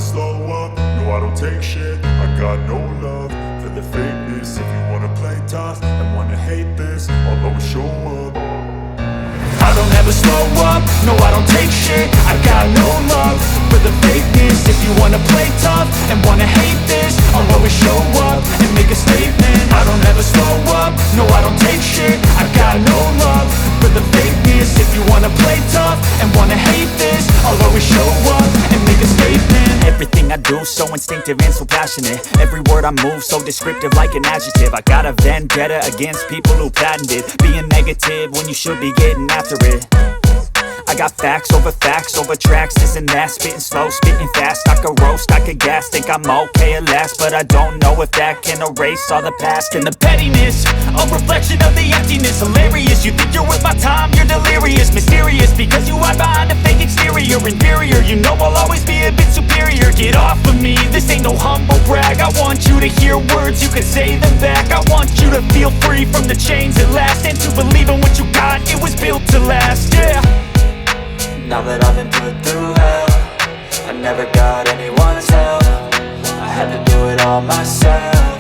slow up, no I don't take shit. I got no love for the fakeness. If you wanna play tough and wanna hate this, I'll always show up. I don't ever slow up, no I don't take shit. I got no love for the fakeness. If you wanna play tough and wanna hate this, I'll always show up and make a statement. I don't ever slow up, no I don't take shit. I got no love for the fakeness. If you wanna play tough and wanna hate this, I'll always show up and make a statement. Everything I do so instinctive and so passionate. Every word I move so descriptive like an adjective. I got a vendetta against people who patented being negative when you should be getting after it. I got facts over tracks, this and that. Spitting slow, spitting fast, I could roast, I could gas. Think I'm okay at last, but I don't know if that can erase all the past. And the pettiness, a reflection of the emptiness. Hilarious, you think you're worth my time, you're delirious. Mysterious, because you hide behind a fake exterior. Inferior, you know I'll always be a bit superior. Get off of me, this ain't no humble brag. I want you to hear words, you can say them back. I want you to feel free from the chains at last, and to believe in what you got, it was built to last, yeah. Now that I've been put through hell, I never got anyone's help. I had to do it all myself.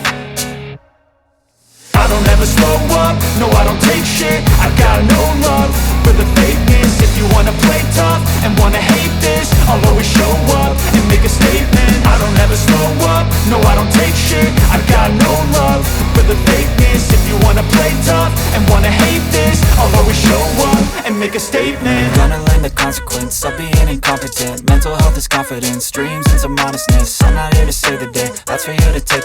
I don't ever slow up, no I don't take shit. I got no love for the fakeness. If you wanna play tough and wanna hate this, I'll always show up and make a statement. I don't ever slow up, no I don't take shit. I got no love for the fakeness. If you wanna play tough and wanna hate this, I'll always show up and make a statement. Gonna learn the consequence of being incompetent. Mental health is confidence, dreams and some honestness. I'm not here to save the day, that's for you to take